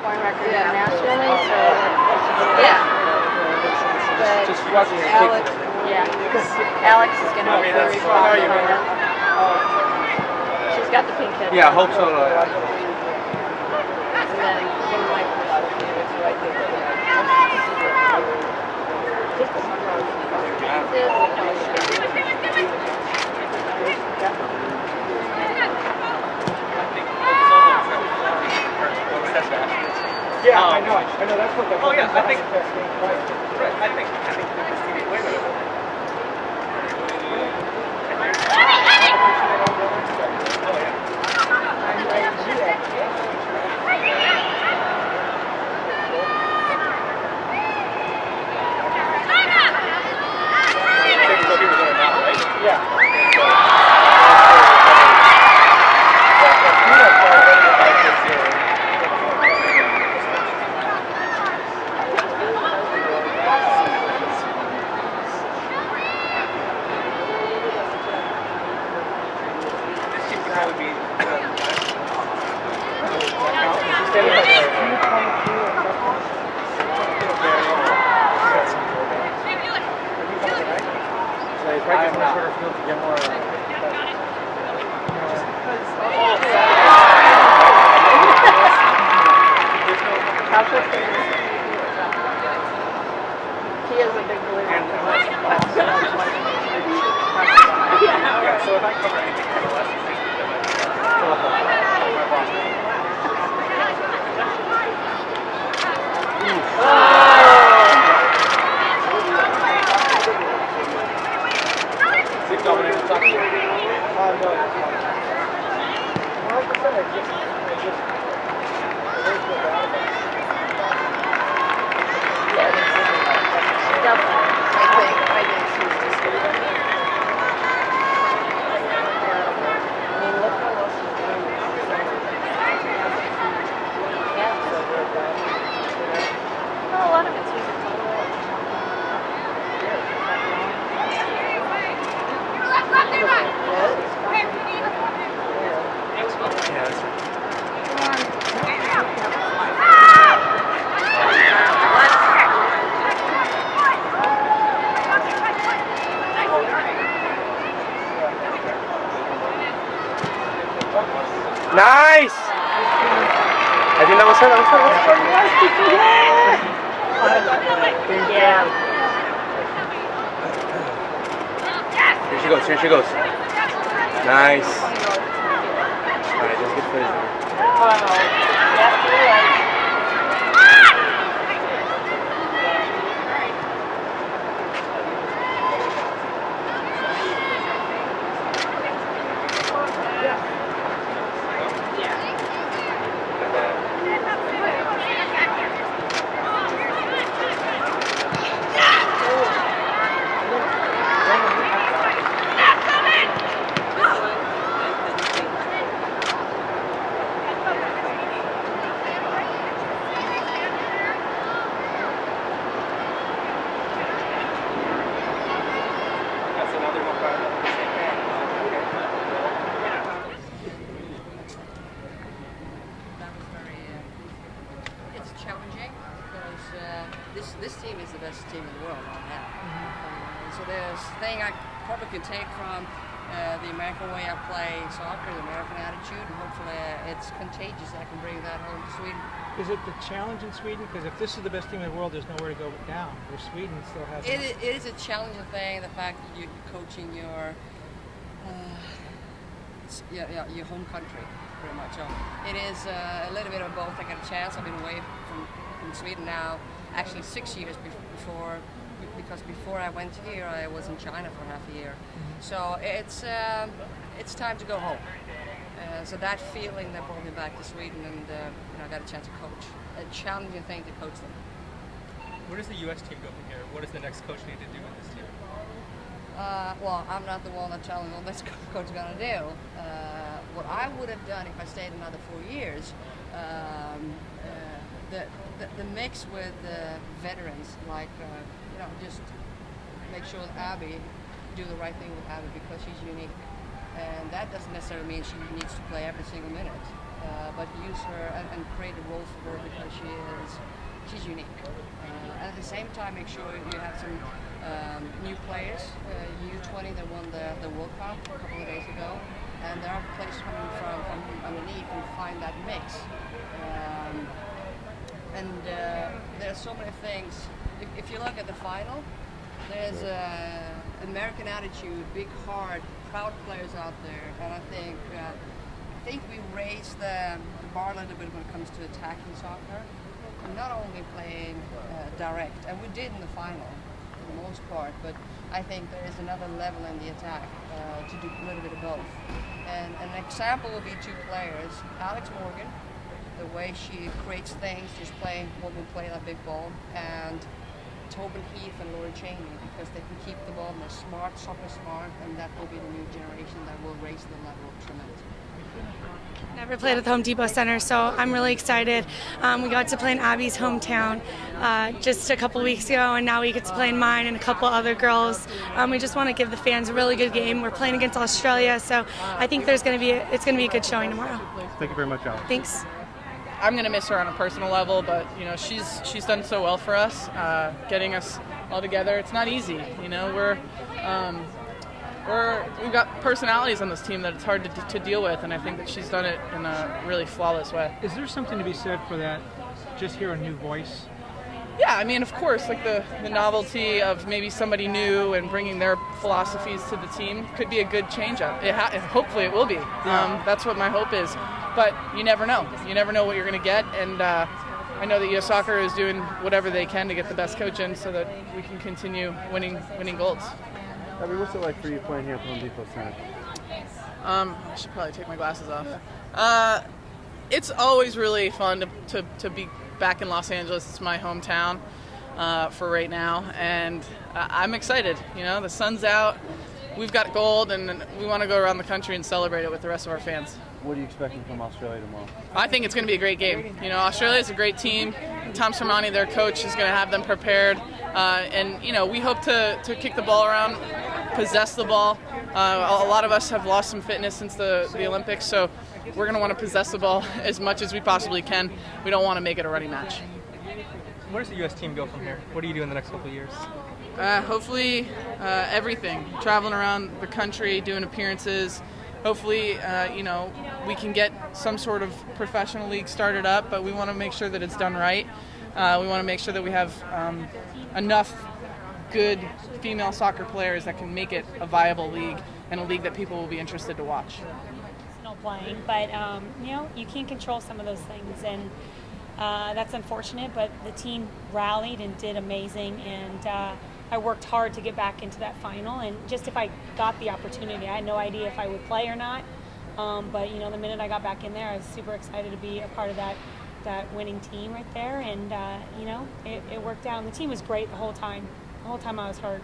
point record internationally, so Yeah. but Just watching her Alex, kick. Alex is going to I be mean, very that's proud how of you her. know. She's got the pink head. Yeah, I hope so. And then Kim Michael is right there. Yeah, I know. That's what the. Oh yeah, I think. Right, I think this team is way better. Oh yeah. He is a big believer in Yeah, so if I cover anything for the lessons, it's my boss. Dominating the top. No, that's fine. Well, like I said, I just feel bad about it. definitely. I think she's just good. I mean, look how well she's doing. Yeah, so good. Well, a lot of it's just Nice! I think that was yeah. Here she goes. Nice. Alright, just get finished. This team is the best team in the world right now. So there's thing I probably could take from the American way I play soccer, the American attitude, and hopefully it's contagious. I can bring that home to Sweden. Is it the challenge in Sweden? Because if this is the best team in the world, there's nowhere to go but down. Where Sweden still has. It is a challenging thing. The fact that you're coaching your home country, pretty much. So it is a little bit of both. I got a chance. I've been away from Sweden now, actually 6 years before, because before I went here, I was in China for half a year. So it's time to go home. So that feeling that brought me back to Sweden, and I got a chance to coach. A challenging thing to coach them. Where does the U.S. team go from here? What does the next coach need to do with this team? Well, I'm not the one that telling what this coach is going to do. What I would have done if I stayed another 4 years, the mix with veterans, like just make sure that Abby do the right thing with Abby because she's unique, and that doesn't necessarily mean she needs to play every single minute. but use her and create a role for her because she's unique. At the same time, make sure you have some new players. U20 that won the World Cup a couple of days ago, and there are players coming from underneath and find that mix. There are so many things. If you look at the final, there's American attitude, big heart, proud players out there, and I think we raised the bar a little bit when it comes to attacking soccer. Not only playing direct, and we did in the final for the most part, but I think there is another level in the attack to do a little bit of both. And an example will be two players, Alex Morgan, the way she creates things, just playing what will play that big ball, and Tobin Heath and Laura Cheney, because they can keep the ball and they're smart, soccer smart, and that will be the new generation that will raise the level tremendously. Never played at the Home Depot Center, so I'm really excited. We got to play in Abby's hometown just a couple weeks ago, and now we get to play in mine and a couple other girls. We just want to give the fans a really good game. We're playing against Australia, so I think it's going to be a good showing tomorrow. Thank you very much, Alex. Thanks. I'm going to miss her on a personal level, but she's done so well for us, getting us all together. It's not easy, we've got personalities on this team that it's hard to deal with, and I think that she's done it in a really flawless way. Is there something to be said for that? Just hear a new voice? Yeah, I mean, of course, like the novelty of maybe somebody new and bringing their philosophies to the team could be a good change-up. Hopefully it will be. That's what my hope is. But you never know. You never know what you're going to get, and I know that U.S. Soccer is doing whatever they can to get the best coach in so that we can continue winning golds. Abby, what's it like for you playing here at the Home Depot Center? I should probably take my glasses off. It's always really fun to be back in Los Angeles. It's my hometown for right now, and I'm excited. The sun's out, we've got gold, and we want to go around the country and celebrate it with the rest of our fans. What are you expecting from Australia tomorrow? I think it's going to be a great game. Australia is a great team. Tom Sermanni, their coach, is going to have them prepared. And we hope to kick the ball around, possess the ball. A lot of us have lost some fitness since the Olympics, so we're going to want to possess the ball as much as we possibly can. We don't want to make it a running match. Where does the U.S. team go from here? What do you do in the next couple of years? Hopefully everything. Traveling around the country, doing appearances. Hopefully, we can get some sort of professional league started up, but we want to make sure that it's done right. We want to make sure that we have enough good female soccer players that can make it a viable league and a league that people will be interested to watch. Playing, but you can't control some of those things, and that's unfortunate, but the team rallied and did amazing, and I worked hard to get back into that final, and just if I got the opportunity, I had no idea if I would play or not, but the minute I got back in there, I was super excited to be a part of that winning team right there, and it worked out, and the team was great the whole time I was hurt.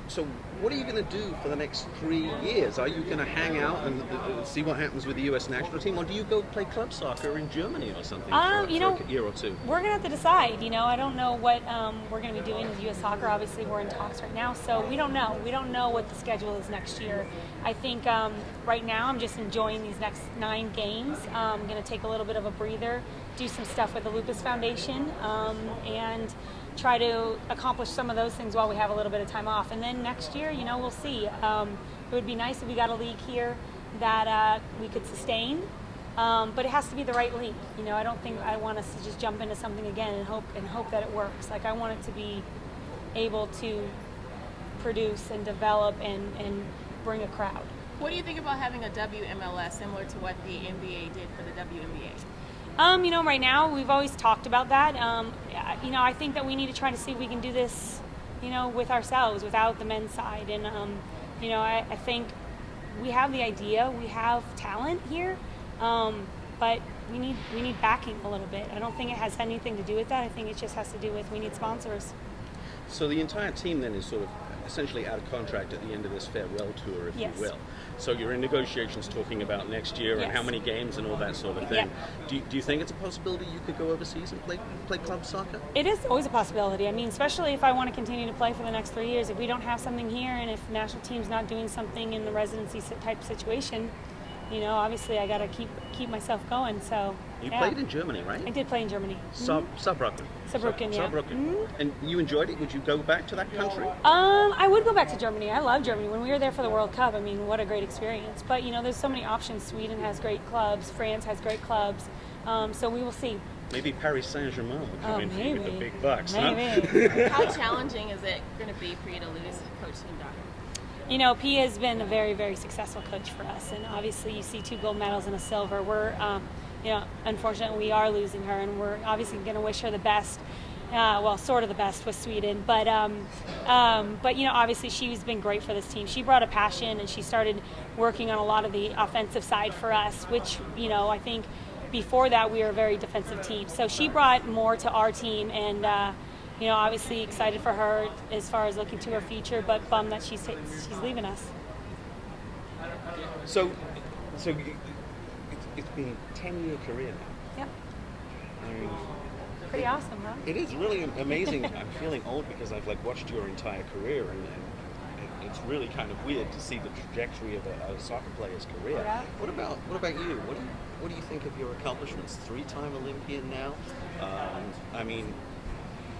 So what are you going to do for the next 3 years? Are you going to hang out and see what happens with the U.S. national team, or do you go play club soccer in Germany or something for a year or two? We're going to have to decide. I don't know what we're going to be doing with U.S. Soccer. Obviously, we're in talks right now, so we don't know. We don't know what the schedule is next year. I think right now I'm just enjoying these next 9 games. I'm going to take a little bit of a breather, do some stuff with the Lupus Foundation, and try to accomplish some of those things while we have a little bit of time off. And then next year, we'll see. It would be nice if we got a league here that we could sustain, but it has to be the right league. I don't think I want us to just jump into something again and hope that it works. Like, I want it to be able to produce and develop and bring a crowd. What do you think about having a WMLS similar to what the NBA did for the WNBA? Right now we've always talked about that. I think that we need to try to see if we can do this, with ourselves, without the men's side. And, I think we have the idea, we have talent here, but we need backing a little bit. I don't think it has anything to do with that. I think it just has to do with we need sponsors. So the entire team then is sort of essentially out of contract at the end of this farewell tour, if Yes. you will. So you're in negotiations talking about next year and Yes. how many games and all that sort of thing. Yeah. Do you think it's a possibility you could go overseas and play club soccer? It is always a possibility. I mean, especially if I want to continue to play for the next 3 years. If we don't have something here, and if the national team's not doing something in the residency type situation, you know, obviously I got to keep myself going. So You yeah. played in Germany, right? I did play in Germany. Saarbrücken. Saarbrücken, yeah. Saarbrücken. And you enjoyed it? Would you go back to that country? I would go back to Germany. I love Germany. When we were there for the World Cup, I mean, what a great experience. But, you know, there's so many options. Sweden has great clubs. France has great clubs. So we will see. Maybe Paris Saint-Germain will come in for you with the big bucks, Maybe. huh? How challenging is it going to be for you to lose Coach Wambach? You know, P has been a very, very successful coach for us. And obviously you see 2 gold medals and a silver. We're, you know, unfortunately we are losing her. And we're obviously going to wish her the best. Well, sort of the best with Sweden, but you know, obviously she's been great for this team. She brought a passion, and she started working on a lot of the offensive side for us, which, you know, I think before that we were a very defensive team. So she brought more to our team, and you know, obviously excited for her as far as looking to her future, but bummed that she's leaving us. So it's been a 10-year career now. Yep. I mean, Pretty awesome, huh? it is really amazing. I'm feeling old because I've watched your entire career, and it's really kind of weird to see the trajectory of a soccer player's career. Yeah. What about you? What do you think of your accomplishments? 3-time Olympian now. I mean,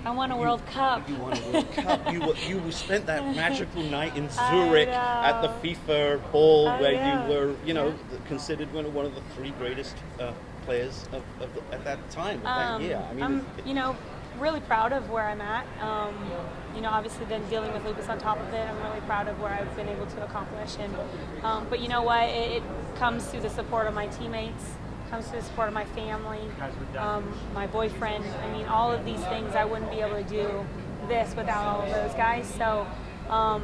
I won a World Cup. You won a World Cup. You spent that magical night in Zurich at the FIFA ball where you were, you know, considered one of the 3 greatest players at that time, that year. I mean, I'm, you know, really proud of where I'm at. You know, obviously then dealing with lupus on top of it, I'm really proud of where I've been able to accomplish. And but you know what? It comes through the support of my teammates, comes through the support of my family, my boyfriend. I mean, all of these things, I wouldn't be able to do this without all of those guys. So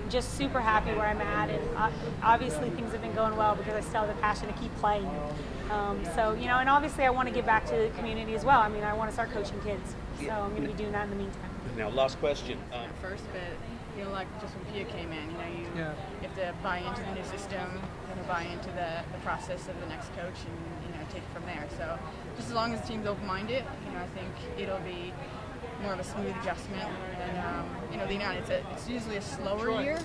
just super happy where I'm at, and obviously things have been going well because I still have the passion to keep playing. So, you know, and obviously I want to give back to the community as well. I mean, I want to start coaching kids, so I'm going to be doing that in the meantime. Now, last question. First, but you know, like just when Pia came in, you know, you have to buy into the new system, you know, buy into the process of the next coach, and you know, take it from there. So, just as long as the team's open-minded, you know, I think it'll be more of a smooth adjustment. And you know, the United, it's usually a slower year,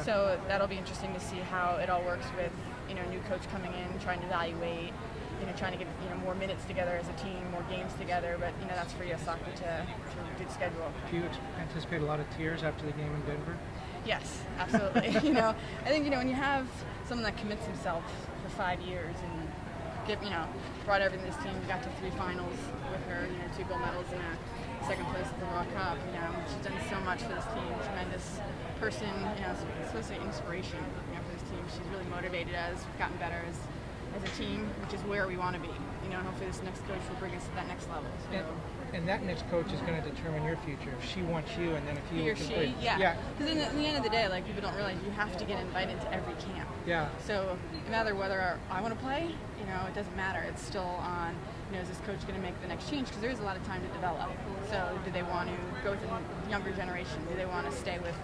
so that'll be interesting to see how it all works with, you know, new coach coming in, trying to evaluate, you know, trying to get, you know, more minutes together as a team, more games together. But you know, that's for U.S. Soccer to do the schedule. Do you anticipate a lot of tears after the game in Denver? Yes, absolutely. You know, I think, you know, when you have someone that commits himself for 5 years and brought everything to this team, we got to 3 finals with her, you know, 2 gold medals and a second place at the World Cup. You know, she's done so much for this team. Tremendous person. You know, supposed to say inspiration, you know, for this team. She's really motivated us. We've gotten better as a team, which is where we want to be. You know, and hopefully this next coach will bring us to that next level. So. And that next coach is going to determine your future. If she wants you, and then if you he or she, Because in the end of the day, like, people don't realize you have to get invited to every camp. Yeah. So no matter whether I want to play, you know, it doesn't matter. It's still on, you know, is this coach going to make the next change? Because there is a lot of time to develop. So do they want to go with the younger generation? Do they want to stay with,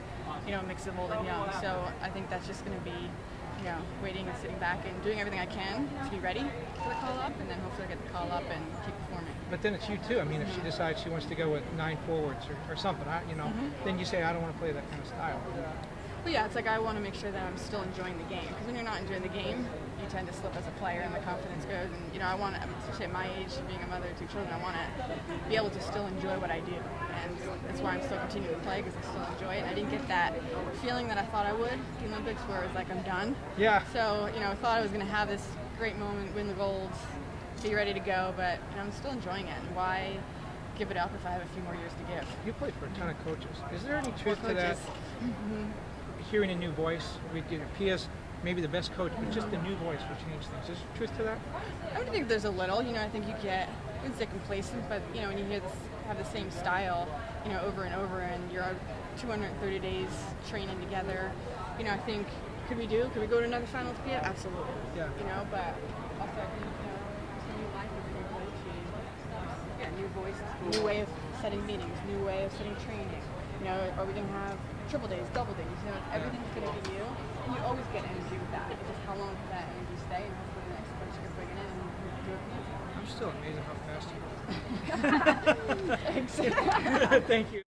you know, a mix of old and young? So I think that's just going to be, you know, waiting and sitting back and doing everything I can to be ready for the call up, and then hopefully I get the call up and keep performing. But then it's you too. I mean, if she decides she wants to go with 9 forwards or something, you know, then you say, I don't want to play that kind of style. But yeah, it's like I want to make sure that I'm still enjoying the game, because when you're not enjoying the game, you tend to slip as a player and the confidence goes. And you know, I want to, especially at my age, being a mother of 2 children, I want to be able to still enjoy what I do, and that's why I'm still continuing to play, because I still enjoy it. I didn't get that feeling that I thought I would at the Olympics, where it was like I'm done. Yeah. So you know, I thought I was going to have this great moment, win the golds, be ready to go, but you know, I'm still enjoying it. And why give it up if I have a few more years to give? You played for a ton of coaches. Is there any truth to that? Hearing a new voice, Pia's maybe the best coach, but just the new voice will change things. Is there truth to that? I would think there's a little. You know, I think you get, I wouldn't say complacent, but you know, when you hear this, have the same style, you know, over and over, and you're 230 days training together, you know, I think, could we go to another final with Pia? Absolutely. Yeah. You know, but also I think, you know, some new life is a new coach, new voice, new way of setting meetings, new way of setting training. You know, are we going to have triple days, double days? You know, everything's going to be new. And you always get energy with that. It's just how long can that energy stay, and hopefully the next coach can bring it in and do it for you. I'm still amazed at how fast you are. Thanks. Thank you.